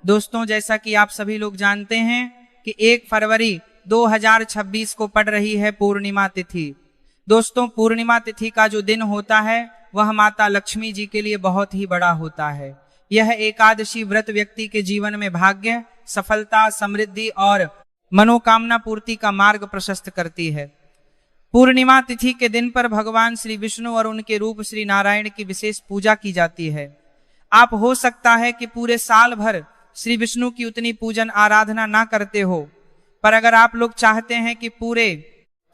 दोस्तों, जैसा कि आप सभी लोग जानते हैं कि 1 फरवरी 2026 को पड़ रही है पूर्णिमा तिथि। दोस्तों, पूर्णिमा तिथि का जो दिन होता है वह माता लक्ष्मी जी के लिए बहुत ही बड़ा होता है। यह एकादशी व्रत व्यक्ति के जीवन में भाग्य, सफलता, समृद्धि और मनोकामना पूर्ति का मार्ग प्रशस्त करती है। पूर्णिमा तिथि के दिन पर भगवान श्री विष्णु और उनके रूप श्री नारायण की विशेष पूजा की जाती है। आप हो सकता है कि पूरे साल भर श्री विष्णु की उतनी पूजन आराधना ना करते हो, पर अगर आप लोग चाहते हैं कि पूरे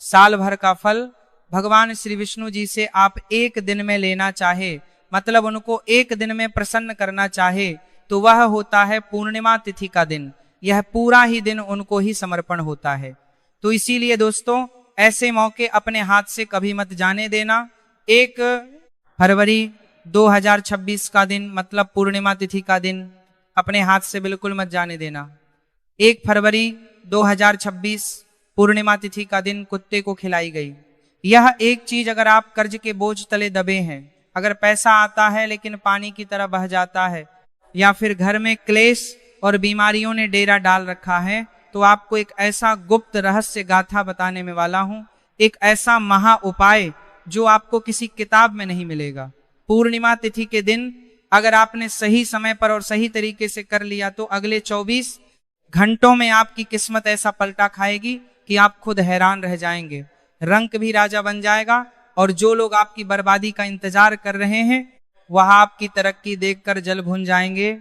साल भर का फल भगवान श्री विष्णु जी से आप एक दिन में लेना चाहे, मतलब उनको एक दिन में प्रसन्न करना चाहे, तो वह होता है पूर्णिमा तिथि का दिन। यह पूरा ही दिन उनको ही समर्पण होता है। तो इसीलिए दोस्तों, ऐसे मौके अपने हाथ से कभी मत जाने देना। 1 फरवरी 2026 का दिन, मतलब पूर्णिमा तिथि का दिन, अपने हाथ से बिल्कुल मत जाने देना। 1 फरवरी 2026 पूर्णिमा तिथि का दिन कुत्ते को खिलाई गई। यह एक चीज, अगर आप कर्ज के बोझ तले दबे हैं, अगर पैसा आता है लेकिन पानी की तरह बह जाता है, या फिर घर में क्लेश और बीमारियों ने डेरा डाल रखा है, तो आपको एक ऐसा गुप्त रहस्य गाथा बताने में वाला हूं, एक ऐसा महा उपाय जो आपको किसी किताब में नहीं मिलेगा। पूर्णिमा तिथि के दिन अगर आपने सही समय पर और सही तरीके से कर लिया तो अगले 24 घंटों में आपकी किस्मत ऐसा पलटा खाएगी कि आप खुद हैरान रह जाएंगे। रंक भी राजा बन जाएगा और जो लोग आपकी बर्बादी का इंतजार कर रहे हैं वह आपकी तरक्की देखकर जल भुन जाएंगे।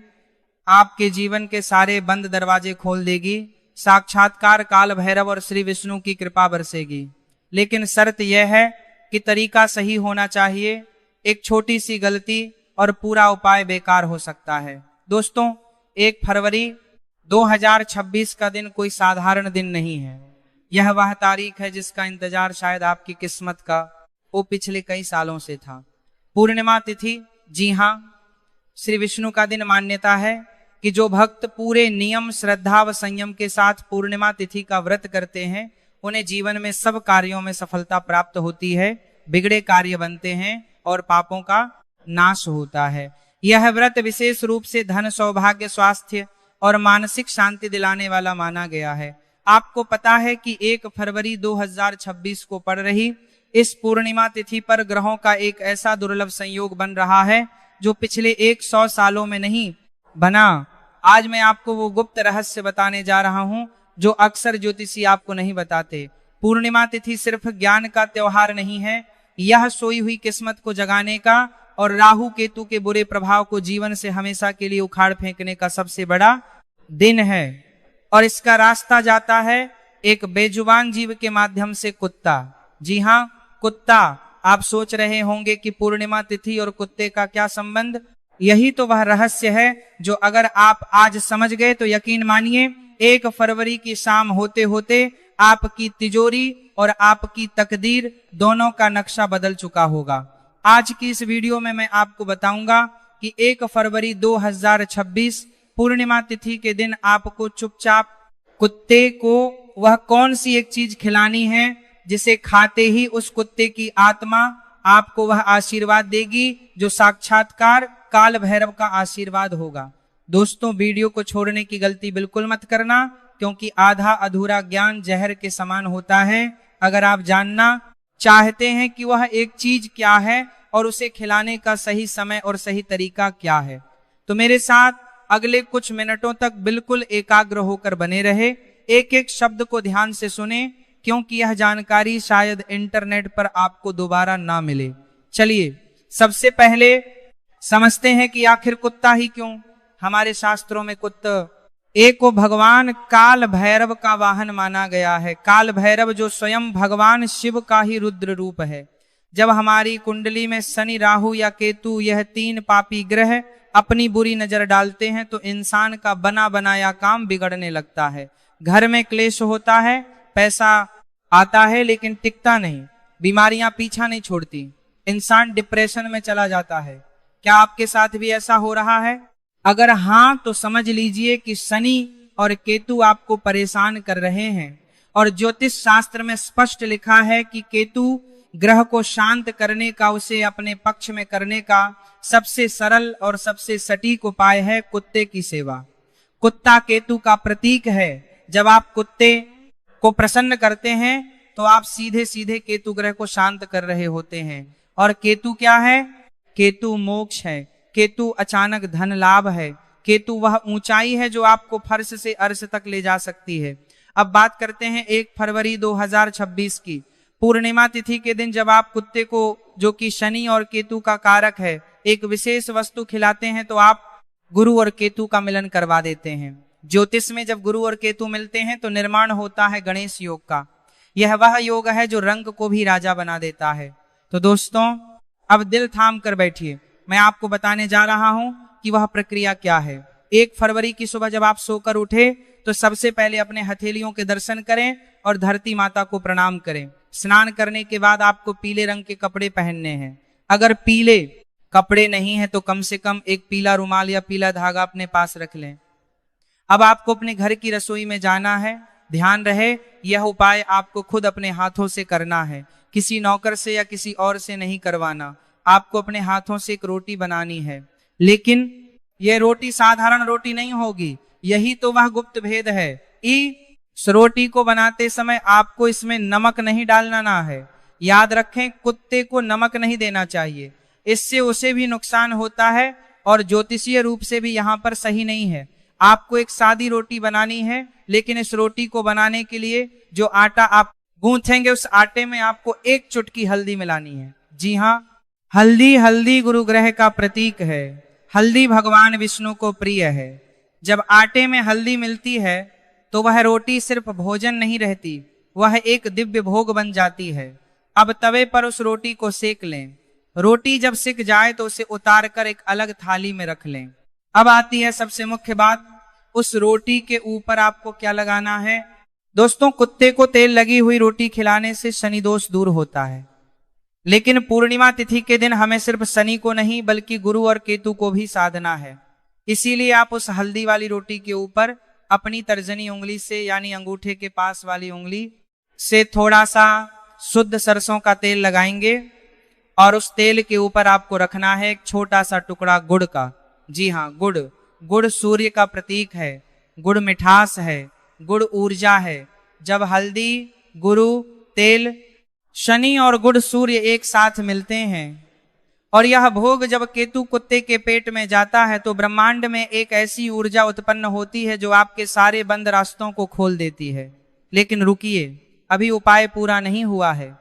आपके जीवन के सारे बंद दरवाजे खोल देगी। साक्षात्कार काल भैरव और श्री विष्णु की कृपा बरसेगी। लेकिन शर्त यह है कि तरीका सही होना चाहिए। एक छोटी सी गलती और पूरा उपाय बेकार हो सकता है। दोस्तों, 1 फरवरी 2026 का दिन कोई साधारण दिन नहीं है। यह वह तारीख है जिसका इंतजार शायद आपकी किस्मत का वो पिछले कई सालों से था। पूर्णिमा तिथि, जी हाँ, श्री विष्णु का दिन। मान्यता है कि जो भक्त पूरे नियम, श्रद्धा व संयम के साथ पूर्णिमा तिथि का व्रत करते हैं उन्हें जीवन में सब कार्यों में सफलता प्राप्त होती है, बिगड़े कार्य बनते हैं और पापों का नाश होता है। यह व्रत विशेष रूप से धन, सौभाग्य, स्वास्थ्य और मानसिक शांति दिलाने वाला माना गया है। आपको पता है कि 1 फरवरी 2026 को पड़ रही इस पूर्णिमा तिथि पर ग्रहों का एक ऐसा दुर्लभ संयोग बन रहा है जो पिछले 100 सालों में नहीं बना। आज मैं आपको वो गुप्त रहस्य बताने जा रहा हूं जो अक्सर ज्योतिषी आपको नहीं बताते। पूर्णिमा तिथि सिर्फ ज्ञान का त्योहार नहीं है, यह सोई हुई किस्मत को जगाने का और राहु केतु के बुरे प्रभाव को जीवन से हमेशा के लिए उखाड़ फेंकने का सबसे बड़ा दिन है। और इसका रास्ता जाता है एक बेजुबान जीव के माध्यम से, कुत्ता। जी हाँ, कुत्ता। आप सोच रहे होंगे कि पूर्णिमा तिथि और कुत्ते का क्या संबंध? यही तो वह रहस्य है जो अगर आप आज समझ गए तो यकीन मानिए 1 फरवरी की शाम होते होते आपकी तिजोरी और आपकी तकदीर दोनों का नक्शा बदल चुका होगा। आज की इस वीडियो में मैं आपको बताऊंगा कि 1 फरवरी 2026 पूर्णिमा तिथि के दिन आपको चुपचाप कुत्ते को वह कौन सी एक चीज खिलानी है जिसे खाते ही उस कुत्ते की आत्मा आपको वह आशीर्वाद देगी जो साक्षात्कार काल भैरव का आशीर्वाद होगा। दोस्तों, वीडियो को छोड़ने की गलती बिल्कुल मत करना, क्योंकि आधा अधूरा ज्ञान जहर के समान होता है। अगर आप जानना चाहते हैं कि वह एक चीज क्या है और उसे खिलाने का सही समय और सही तरीका क्या है, तो मेरे साथ अगले कुछ मिनटों तक बिल्कुल एकाग्र होकर बने रहे। एक एक शब्द को ध्यान से सुने, क्योंकि यह जानकारी शायद इंटरनेट पर आपको दोबारा ना मिले। चलिए, सबसे पहले समझते हैं कि आखिर कुत्ता ही क्यों। हमारे शास्त्रों में कुत्ता एक को भगवान काल भैरव का वाहन माना गया है। काल भैरव जो स्वयं भगवान शिव का ही रुद्र रूप है। जब हमारी कुंडली में शनि, राहु या केतु, यह 3 पापी ग्रह अपनी बुरी नजर डालते हैं तो इंसान का बना बनाया काम बिगड़ने लगता है। घर में क्लेश होता है, पैसा आता है लेकिन टिकता नहीं, बीमारियां पीछा नहीं छोड़ती, इंसान डिप्रेशन में चला जाता है। क्या आपके साथ भी ऐसा हो रहा है? अगर हाँ, तो समझ लीजिए कि शनि और केतु आपको परेशान कर रहे हैं। और ज्योतिष शास्त्र में स्पष्ट लिखा है कि केतु ग्रह को शांत करने का, उसे अपने पक्ष में करने का सबसे सरल और सबसे सटीक उपाय है कुत्ते की सेवा। कुत्ता केतु का प्रतीक है। जब आप कुत्ते को प्रसन्न करते हैं तो आप सीधे सीधे केतु ग्रह को शांत कर रहे होते हैं। और केतु क्या है? केतु मोक्ष है, केतु अचानक धन लाभ है, केतु वह ऊंचाई है जो आपको फर्श से अर्श तक ले जा सकती है। अब बात करते हैं 1 फरवरी 2026 की पूर्णिमा तिथि के दिन, जब आप कुत्ते को, जो कि शनि और केतु का कारक है, एक विशेष वस्तु खिलाते हैं तो आप गुरु और केतु का मिलन करवा देते हैं। ज्योतिष में जब गुरु और केतु मिलते हैं तो निर्माण होता है गणेश योग का। यह वह योग है जो रंग को भी राजा बना देता है। तो दोस्तों, अब दिल थाम कर बैठिए, मैं आपको बताने जा रहा हूं कि वह प्रक्रिया क्या है। 1 फरवरी की सुबह जब आप सोकर उठे तो सबसे पहले अपने हथेलियों के दर्शन करें और धरती माता को प्रणाम करें। स्नान करने के बाद आपको पीले रंग के कपड़े पहनने हैं। अगर पीले कपड़े नहीं है तो कम से कम एक पीला रुमाल या पीला धागा अपने पास रख लें। अब आपको अपने घर की रसोई में जाना है। ध्यान रहे, यह उपाय आपको खुद अपने हाथों से करना है, किसी नौकर से या किसी और से नहीं करवाना। आपको अपने हाथों से एक रोटी बनानी है, लेकिन यह रोटी साधारण रोटी नहीं होगी। यही तो वह गुप्त भेद है। इस रोटी को बनाते समय आपको इसमें नमक नहीं डालना है। याद रखें, कुत्ते को नमक नहीं देना चाहिए, इससे उसे भी नुकसान होता है और ज्योतिषीय रूप से भी यहाँ पर सही नहीं है। आपको एक सादी रोटी बनानी है, लेकिन इस रोटी को बनाने के लिए जो आटा आप गूंथेंगे उस आटे में आपको 1 चुटकी हल्दी मिलानी है। जी हाँ, हल्दी गुरु ग्रह का प्रतीक है। हल्दी भगवान विष्णु को प्रिय है। जब आटे में हल्दी मिलती है तो वह रोटी सिर्फ भोजन नहीं रहती, वह एक दिव्य भोग बन जाती है। अब तवे पर उस रोटी को सेक लें। रोटी जब सिक जाए तो उसे उतार कर एक अलग थाली में रख लें। अब आती है सबसे मुख्य बात, उस रोटी के ऊपर आपको क्या लगाना है। दोस्तों, कुत्ते को तेल लगी हुई रोटी खिलाने से शनि दोष दूर होता है, लेकिन पूर्णिमा तिथि के दिन हमें सिर्फ शनि को नहीं बल्कि गुरु और केतु को भी साधना है। इसीलिए आप उस हल्दी वाली रोटी के ऊपर अपनी तर्जनी उंगली से, यानी अंगूठे के पास वाली उंगली से थोड़ा सा शुद्ध सरसों का तेल लगाएंगे और उस तेल के ऊपर आपको रखना है एक छोटा सा टुकड़ा गुड़ का। जी हाँ, गुड़ सूर्य का प्रतीक है, गुड़ मिठास है, गुड़ ऊर्जा है। जब हल्दी, गुरु, तेल, शनि और गुड़ सूर्य एक साथ मिलते हैं और यह भोग जब केतु कुत्ते के पेट में जाता है तो ब्रह्मांड में एक ऐसी ऊर्जा उत्पन्न होती है जो आपके सारे बंद रास्तों को खोल देती है। लेकिन रुकिए, अभी उपाय पूरा नहीं हुआ है।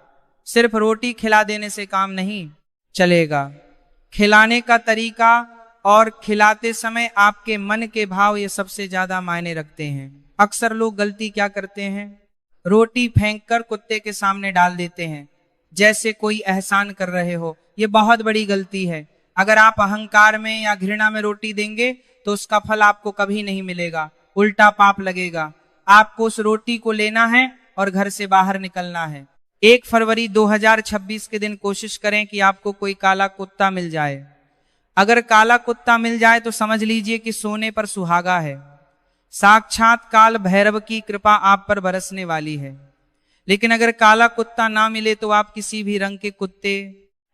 सिर्फ रोटी खिला देने से काम नहीं चलेगा। खिलाने का तरीका और खिलाते समय आपके मन के भाव, ये सबसे ज्यादा मायने रखते हैं। अक्सर लोग गलती क्या करते हैं, रोटी फेंककर कुत्ते के सामने डाल देते हैं जैसे कोई एहसान कर रहे हो। ये बहुत बड़ी गलती है। अगर आप अहंकार में या घृणा में रोटी देंगे तो उसका फल आपको कभी नहीं मिलेगा, उल्टा पाप लगेगा। आपको उस रोटी को लेना है और घर से बाहर निकलना है। 1 फरवरी 2026 के दिन कोशिश करें कि आपको कोई काला कुत्ता मिल जाए। अगर काला कुत्ता मिल जाए तो समझ लीजिए कि सोने पर सुहागा है। साक्षात काल भैरव की कृपा आप पर बरसने वाली है। लेकिन अगर काला कुत्ता ना मिले तो आप किसी भी रंग के कुत्ते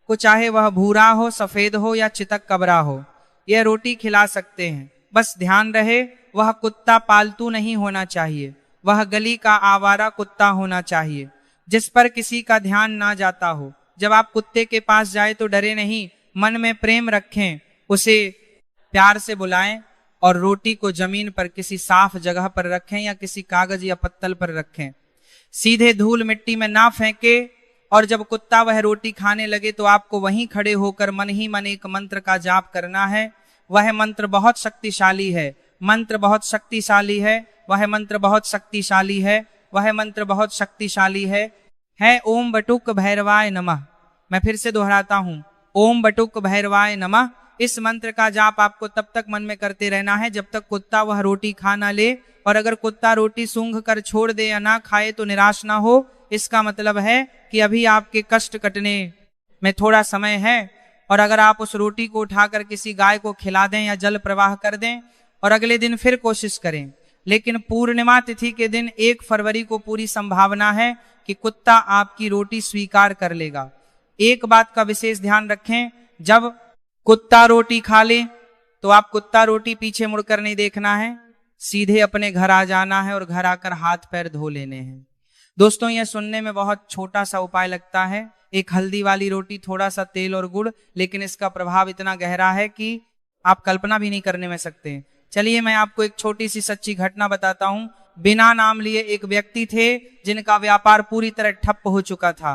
को, चाहे वह भूरा हो, सफेद हो या चितक कबरा हो, यह रोटी खिला सकते हैं। बस ध्यान रहे, वह कुत्ता पालतू नहीं होना चाहिए, वह गली का आवारा कुत्ता होना चाहिए जिस पर किसी का ध्यान ना जाता हो। जब आप कुत्ते के पास जाए तो डरे नहीं, मन में प्रेम रखें, उसे प्यार से बुलाएं और रोटी को जमीन पर किसी साफ जगह पर रखें या किसी कागज या पत्तल पर रखें। सीधे धूल मिट्टी में ना फेंके। और जब कुत्ता वह रोटी खाने लगे तो आपको वहीं खड़े होकर मन ही मन एक मंत्र का जाप करना है। वह मंत्र बहुत शक्तिशाली है, मंत्र बहुत शक्तिशाली है, वह मंत्र बहुत शक्तिशाली है, वह मंत्र बहुत शक्तिशाली है ओम बटुक भैरवाय नमः। मैं फिर से दोहराता हूं, ओम बटुक भैरवाय नमः। इस मंत्र का जाप आपको तब तक मन में करते रहना है जब तक कुत्ता वह रोटी खा ना ले। और अगर कुत्ता रोटी सूंघ कर छोड़ दे या ना खाए तो निराश ना हो। इसका मतलब है कि अभी आपके कष्ट कटने में थोड़ा समय है। और अगर आप उस रोटी को उठाकर किसी गाय को खिला दें या जल प्रवाह कर दें और अगले दिन फिर कोशिश करें। लेकिन पूर्णिमा तिथि के दिन 1 फरवरी को पूरी संभावना है कि कुत्ता आपकी रोटी स्वीकार कर लेगा। एक बात का विशेष ध्यान रखें, जब कुत्ता रोटी खा ले तो आप कुत्ता रोटी पीछे मुड़कर नहीं देखना है, सीधे अपने घर आ जाना है और घर आकर हाथ पैर धो लेने हैं। दोस्तों, यह सुनने में बहुत छोटा सा उपाय लगता है, एक हल्दी वाली रोटी, थोड़ा सा तेल और गुड़, लेकिन इसका प्रभाव इतना गहरा है कि आप कल्पना भी नहीं करने में सकते। चलिए मैं आपको एक छोटी सी सच्ची घटना बताता हूं। बिना नाम लिए एक व्यक्ति थे जिनका व्यापार पूरी तरह ठप हो चुका था।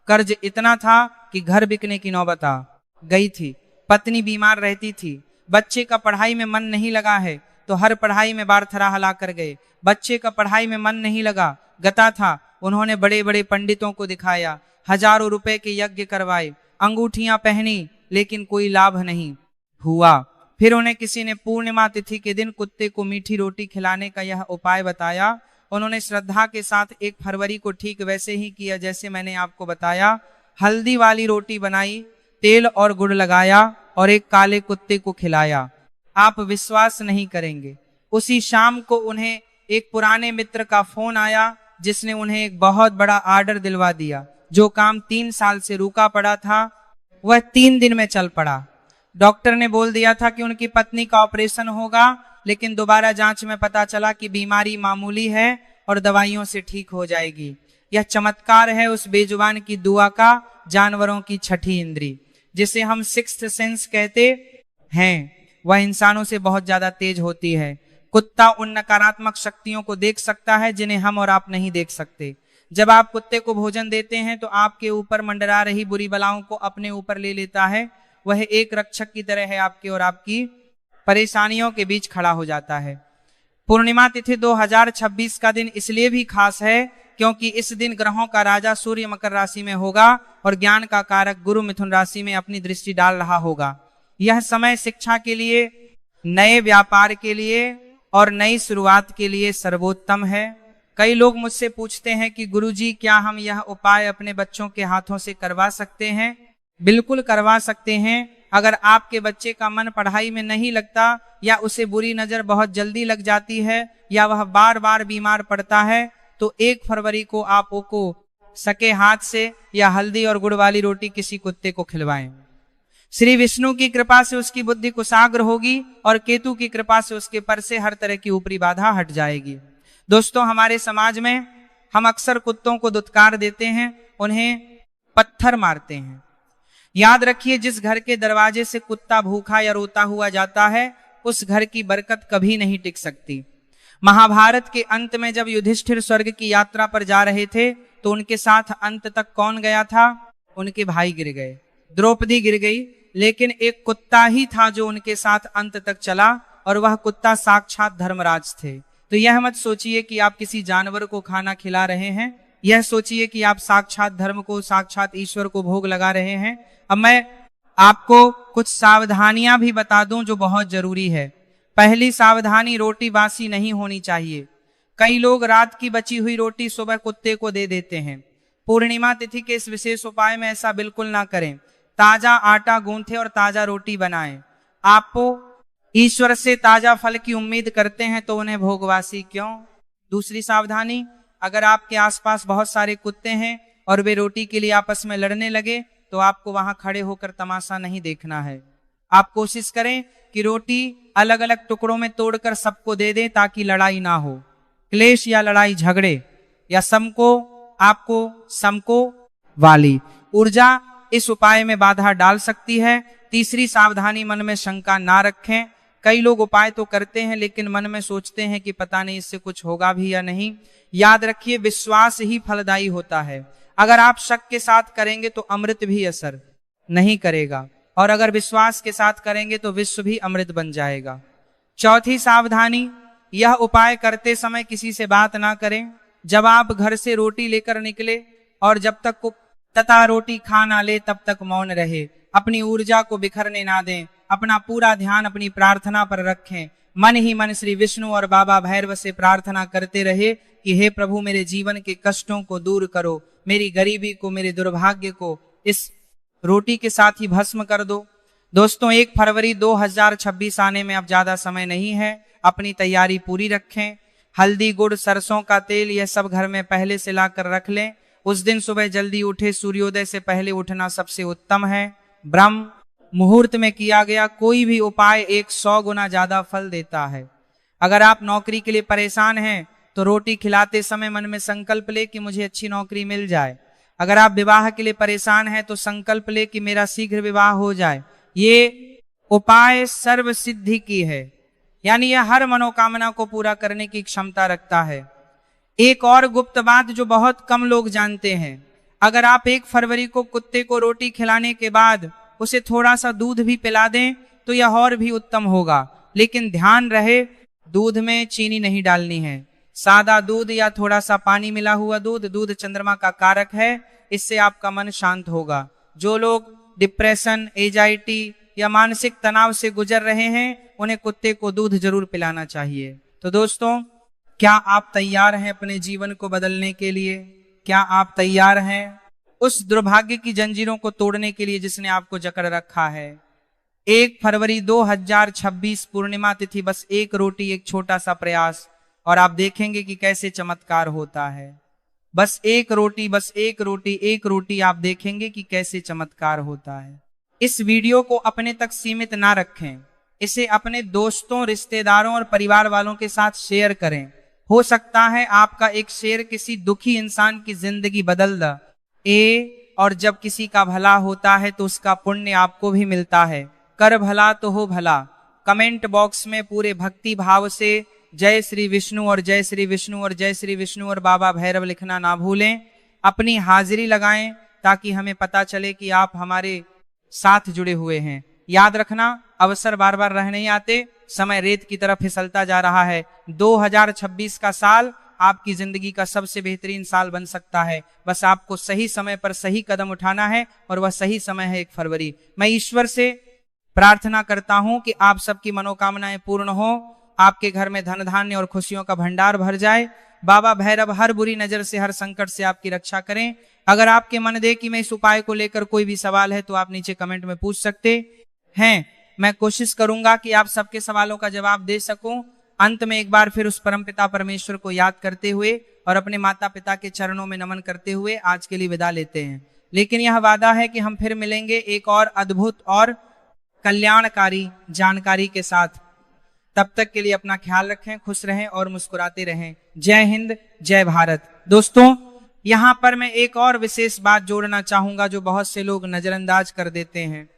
कर्ज इतना था कि घर बिकने की नौबत आ गई थी। पत्नी बीमार रहती थी। बच्चे का पढ़ाई में मन नहीं लगा है तो हर पढ़ाई में बार थरा हला कर गए। बच्चे का पढ़ाई में मन नहीं लगा, गता था। उन्होंने बड़े बड़े पंडितों को दिखाया, हजारों रुपए के यज्ञ करवाए, अंगूठियां पहनी, लेकिन कोई लाभ नहीं हुआ। फिर उन्हें किसी ने पूर्णिमा तिथि के दिन कुत्ते को मीठी रोटी खिलाने का यह उपाय बताया। उन्होंने श्रद्धा के साथ 1 फरवरी को ठीक वैसे ही किया जैसे मैंने आपको बताया। हल्दी वाली रोटी बनाई, तेल और गुड़ लगाया और एक काले कुत्ते को खिलाया। आप विश्वास नहीं करेंगे, उसी शाम को उन्हें एक पुराने मित्र का फोन आया जिसने उन्हें एक बहुत बड़ा ऑर्डर दिलवा दिया। जो काम 3 साल से रुका पड़ा था वह 3 दिन में चल पड़ा। डॉक्टर ने बोल दिया था कि उनकी पत्नी का ऑपरेशन होगा, लेकिन दोबारा जांच में पता चला कि बीमारी मामूली है और दवाइयों से ठीक हो जाएगी। यह चमत्कार है उस बेजुबान की दुआ का, जानवरों की छठी इंद्री जिसे हम सिक्स्थ सेंस कहते हैं, वह इंसानों से बहुत ज्यादा तेज होती है। कुत्ता उन नकारात्मक शक्तियों को देख सकता है जिन्हें हम और आप नहीं देख सकते। जब आप कुत्ते को भोजन देते हैं तो आपके ऊपर मंडरा रही बुरी बलाओं को अपने ऊपर ले लेता है। वह एक रक्षक की तरह है, आपके और आपकी परेशानियों के बीच खड़ा हो जाता है। पूर्णिमा तिथि 2026 का दिन इसलिए भी खास है क्योंकि इस दिन ग्रहों का राजा सूर्य मकर राशि में होगा और ज्ञान का कारक गुरु मिथुन राशि में अपनी दृष्टि डाल रहा होगा। यह समय शिक्षा के लिए, नए व्यापार के लिए और नई शुरुआत के लिए सर्वोत्तम है। कई लोग मुझसे पूछते हैं कि गुरुजी क्या हम यह उपाय अपने बच्चों के हाथों से करवा सकते हैं? बिल्कुल करवा सकते हैं। अगर आपके बच्चे का मन पढ़ाई में नहीं लगता या उसे बुरी नजर बहुत जल्दी लग जाती है या वह बार बार बीमार पड़ता है तो 1 फरवरी को आप को सके हाथ से या हल्दी और गुड़ वाली रोटी किसी कुत्ते को खिलवाएं। श्री विष्णु की कृपा से उसकी बुद्धि कुशाग्र होगी और केतु की कृपा से उसके पर से हर तरह की ऊपरी बाधा हट जाएगी। दोस्तों, हमारे समाज में हम अक्सर कुत्तों को दुत्कार देते हैं, उन्हें पत्थर मारते हैं। याद रखिए, जिस घर के दरवाजे से कुत्ता भूखा या रोता हुआ जाता है उस घर की बरकत कभी नहीं टिक सकती। महाभारत के अंत में जब युधिष्ठिर स्वर्ग की यात्रा पर जा रहे थे तो उनके साथ अंत तक कौन गया था? उनके भाई गिर गए, द्रौपदी गिर गई, लेकिन एक कुत्ता ही था जो उनके साथ अंत तक चला और वह कुत्ता साक्षात धर्मराज थे। तो यह मत सोचिए कि आप किसी जानवर को खाना खिला रहे हैं, यह सोचिए कि आप साक्षात धर्म को, साक्षात ईश्वर को भोग लगा रहे हैं। अब मैं आपको कुछ सावधानियां भी बता दूं जो बहुत जरूरी है। पहली सावधानी, रोटी बासी नहीं होनी चाहिए। कई लोग रात की बची हुई रोटी सुबह कुत्ते को दे देते हैं। पूर्णिमा तिथि के इस विशेष उपाय में ऐसा बिल्कुल ना करें। ताजा आटा गूंथे और ताजा रोटी बनाएं। आपको ईश्वर से ताजा फल की उम्मीद करते हैं तो उन्हें भोगवासी क्यों? दूसरी सावधानी, अगर आपके आसपास बहुत सारे कुत्ते हैं और वे रोटी के लिए आपस में लड़ने लगे तो आपको वहां खड़े होकर तमाशा नहीं देखना है। आप कोशिश करें कि रोटी अलग अलग टुकड़ों में तोड़कर सबको दे दें ताकि लड़ाई ना हो। क्लेश या लड़ाई झगड़े या समको वाली ऊर्जा इस उपाय में बाधा डाल सकती है। तीसरी सावधानी, मन में शंका ना रखें। कई लोग उपाय तो करते हैं लेकिन मन में सोचते हैं कि पता नहीं इससे कुछ होगा भी या नहीं। याद रखिए, विश्वास ही फलदायी होता है। अगर आप शक के साथ करेंगे तो अमृत भी असर नहीं करेगा और अगर विश्वास के साथ करेंगे तो विश्व भी अमृत बन जाएगा। चौथी सावधानी, यह उपाय करते समय किसी से बात ना करें। जब आप घर से रोटी लेकर निकले और जब तक तथा रोटी खा ना ले तब तक मौन रहे। अपनी ऊर्जा को बिखरने ना दें। अपना पूरा ध्यान अपनी प्रार्थना पर रखें। मन ही मन श्री विष्णु और बाबा भैरव से प्रार्थना करते रहे कि हे प्रभु, मेरे जीवन के कष्टों को दूर करो, मेरी गरीबी को, मेरे दुर्भाग्य को इस रोटी के साथ ही भस्म कर दो। दोस्तों, 1 फरवरी 2026 आने में अब ज्यादा समय नहीं है। अपनी तैयारी पूरी रखें। हल्दी, गुड़, सरसों का तेल, यह सब घर में पहले से लाकर रख लें। उस दिन सुबह जल्दी उठे, सूर्योदय से पहले उठना सबसे उत्तम है। ब्रह्म मुहूर्त में किया गया कोई भी उपाय 100 गुना ज्यादा फल देता है। अगर आप नौकरी के लिए परेशान हैं तो रोटी खिलाते समय मन में संकल्प ले कि मुझे अच्छी नौकरी मिल जाए। अगर आप विवाह के लिए परेशान हैं तो संकल्प ले कि मेरा शीघ्र विवाह हो जाए। ये उपाय सर्व सिद्धि की है, यानी यह हर मनोकामना को पूरा करने की क्षमता रखता है। एक और गुप्त बात जो बहुत कम लोग जानते हैं, अगर आप 1 फरवरी को कुत्ते को रोटी खिलाने के बाद उसे थोड़ा सा दूध भी पिला दें तो यह और भी उत्तम होगा। लेकिन ध्यान रहे, दूध में चीनी नहीं डालनी है। सादा दूध या थोड़ा सा पानी मिला हुआ दूध, दूध चंद्रमा का कारक है, इससे आपका मन शांत होगा। जो लोग डिप्रेशन, एजाइटी या मानसिक तनाव से गुजर रहे हैं उन्हें कुत्ते को दूध जरूर पिलाना चाहिए। तो दोस्तों, क्या आप तैयार हैं अपने जीवन को बदलने के लिए? क्या आप तैयार हैं उस दुर्भाग्य की जंजीरों को तोड़ने के लिए जिसने आपको जकड़ रखा है? 1 फरवरी 2026 पूर्णिमा तिथि, बस 1 रोटी, एक छोटा सा प्रयास, और आप देखेंगे कि कैसे चमत्कार होता है। बस 1 रोटी, बस 1 रोटी, 1 रोटी, आप देखेंगे कि कैसे चमत्कार होता है। इस वीडियो को अपने तक सीमित ना रखें, इसे अपने दोस्तों, रिश्तेदारों और परिवार वालों के साथ शेयर करें। हो सकता है आपका एक शेयर किसी दुखी इंसान की जिंदगी बदल दे। और जब किसी का भला होता है तो उसका पुण्य आपको भी मिलता है। कर भला तो हो भला। कमेंट बॉक्स में पूरे भक्ति भाव से जय श्री विष्णु और जय श्री विष्णु और जय श्री विष्णु और बाबा भैरव लिखना ना भूलें। अपनी हाजिरी लगाएं ताकि हमें पता चले कि आप हमारे साथ जुड़े हुए हैं। याद रखना, अवसर बार बार रह नहीं आते, समय रेत की तरफ फिसलता जा रहा है। 2026 का साल आपकी जिंदगी का सबसे बेहतरीन साल बन सकता है। बस आपको सही समय पर सही कदम उठाना है और वह सही समय है 1 फरवरी। मैं ईश्वर से प्रार्थना करता हूं कि आप सबकी मनोकामनाएं पूर्ण हो, आपके घर में धन धान्य और खुशियों का भंडार भर जाए। बाबा भैरव हर बुरी नजर से, हर संकट से आपकी रक्षा करें। अगर आपके मन दे कि मैं इस उपाय को लेकर कोई भी सवाल है तो आप नीचे कमेंट में पूछ सकते हैं। मैं कोशिश करूंगा कि आप सबके सवालों का जवाब दे सकूं। अंत में एक बार फिर उस परमपिता परमेश्वर को याद करते हुए और अपने माता पिता के चरणों में नमन करते हुए आज के लिए विदा लेते हैं। लेकिन यह वादा है कि हम फिर मिलेंगे एक और अद्भुत और कल्याणकारी जानकारी के साथ। तब तक के लिए अपना ख्याल रखें, खुश रहें और मुस्कुराते रहें। जय हिंद, जय भारत। दोस्तों, यहाँ पर मैं एक और विशेष बात जोड़ना चाहूंगा जो बहुत से लोग नजरअंदाज कर देते हैं।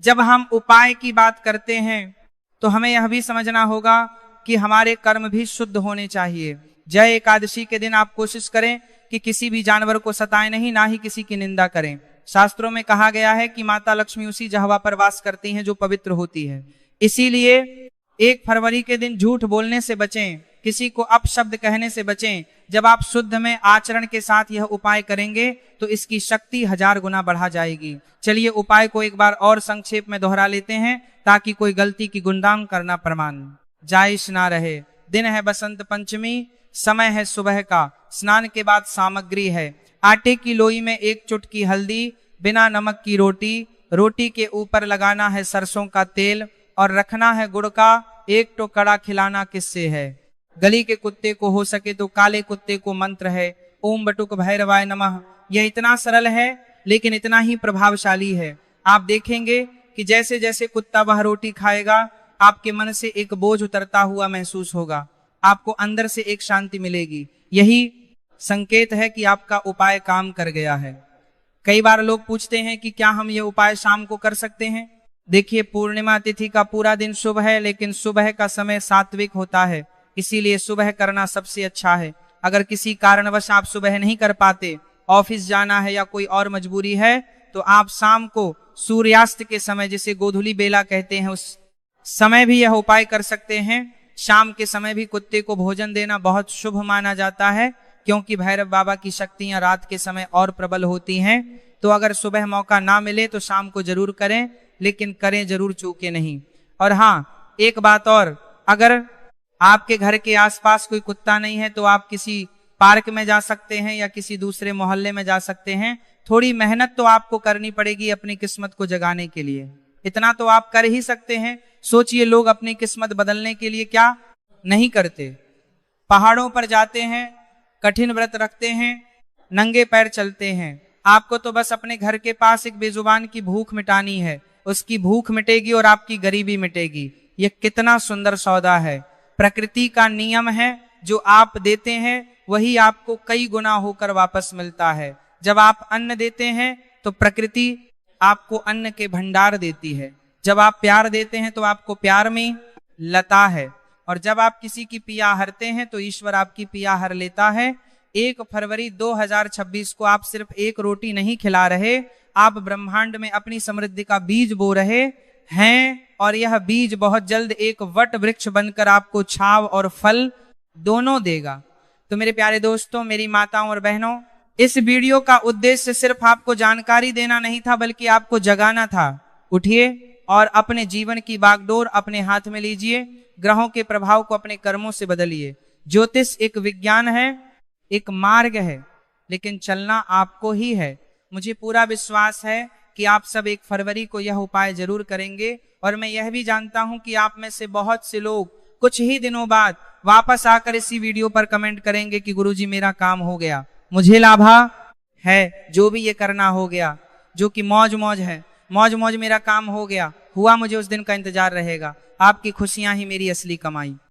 जब हम उपाय की बात करते हैं तो हमें यह भी समझना होगा कि हमारे कर्म भी शुद्ध होने चाहिए। जय एकादशी के दिन आप कोशिश करें कि किसी भी जानवर को सताएं नहीं, ना ही किसी की निंदा करें। शास्त्रों में कहा गया है कि माता लक्ष्मी उसी जहवा पर वास करती हैं जो पवित्र होती है। इसीलिए 1 फरवरी के दिन झूठ बोलने से बचें, किसी को अपशब्द कहने से बचें। जब आप शुद्ध में आचरण के साथ यह उपाय करेंगे तो इसकी शक्ति 1000 गुना बढ़ा जाएगी। चलिए उपाय को एक बार और संक्षेप में दोहरा लेते हैं ताकि कोई गलती की गुणगान करना प्रमाण जायज ना रहे। दिन है बसंत पंचमी, समय है सुबह का, स्नान के बाद सामग्री है आटे की लोई में 1 चुटकी हल्दी, बिना नमक की रोटी, रोटी के ऊपर लगाना है सरसों का तेल और रखना है गुड़ का 1 टुकड़ा। खिलाना किससे है? गली के कुत्ते को, हो सके तो काले कुत्ते को। मंत्र है ओम बटुक भैरवाय नमः। यह इतना सरल है लेकिन इतना ही प्रभावशाली है। आप देखेंगे कि जैसे जैसे कुत्ता वह रोटी खाएगा आपके मन से एक बोझ उतरता हुआ महसूस होगा, आपको अंदर से एक शांति मिलेगी। यही संकेत है कि आपका उपाय काम कर गया है। कई बार लोग पूछते हैं कि क्या हम ये उपाय शाम को कर सकते हैं? देखिए, पूर्णिमा तिथि का पूरा दिन शुभ है, लेकिन सुबह का समय सात्विक होता है, इसीलिए सुबह करना सबसे अच्छा है। अगर किसी कारणवश आप सुबह नहीं कर पाते, ऑफिस जाना है या कोई और मजबूरी है, तो आप शाम को सूर्यास्त के समय, जिसे गोधूली बेला कहते हैं, उस समय भी यह उपाय कर सकते हैं। शाम के समय भी कुत्ते को भोजन देना बहुत शुभ माना जाता है, क्योंकि भैरव बाबा की शक्तियां रात के समय और प्रबल होती हैं। तो अगर सुबह मौका ना मिले तो शाम को जरूर करें, लेकिन करें जरूर, चूके नहीं। और हाँ, एक बात और, अगर आपके घर के आसपास कोई कुत्ता नहीं है तो आप किसी पार्क में जा सकते हैं या किसी दूसरे मोहल्ले में जा सकते हैं। थोड़ी मेहनत तो आपको करनी पड़ेगी अपनी किस्मत को जगाने के लिए, इतना तो आप कर ही सकते हैं। सोचिए, लोग अपनी किस्मत बदलने के लिए क्या नहीं करते। पहाड़ों पर जाते हैं, कठिन व्रत रखते हैं, नंगे पैर चलते हैं। आपको तो बस अपने घर के पास एक बेजुबान की भूख मिटानी है, उसकी भूख मिटेगी और आपकी गरीबी मिटेगी। यह कितना सुंदर सौदा है। प्रकृति का नियम है, जो आप देते हैं वही आपको कई गुना होकर वापस मिलता है। जब आप अन्न देते हैं तो प्रकृति आपको अन्न के भंडार देती है। जब आप प्यार देते हैं तो आपको प्यार में लता है, और जब आप किसी की पिया हरते हैं तो ईश्वर आपकी पिया हर लेता है। 1 फरवरी 2026 को आप सिर्फ एक रोटी नहीं खिला रहे, आप ब्रह्मांड में अपनी समृद्धि का बीज बो रहे हैं, और यह बीज बहुत जल्द एक वट वृक्ष बनकर आपको छाव और फल दोनों देगा। तो मेरे प्यारे दोस्तों, मेरी माताओं और बहनों, इस वीडियो का उद्देश्य सिर्फ आपको जानकारी देना नहीं था, बल्कि आपको जगाना था। उठिए और अपने जीवन की बागडोर अपने हाथ में लीजिए, ग्रहों के प्रभाव को अपने कर्मों से बदलिए। ज्योतिष एक विज्ञान है, एक मार्ग है, लेकिन चलना आपको ही है। मुझे पूरा विश्वास है कि आप सब 1 फरवरी को यह उपाय जरूर करेंगे, और मैं यह भी जानता हूं कि आप में से बहुत से लोग कुछ ही दिनों बाद वापस आकर इसी वीडियो पर कमेंट करेंगे कि गुरुजी मेरा काम हो गया, मुझे लाभा है, जो भी ये करना हो गया, जो कि मौज मौज है, मौज मौज मेरा काम हो गया, हुआ, मुझे उस दिन का इंतजार रहेगा। आपकी खुशियां ही मेरी असली कमाई।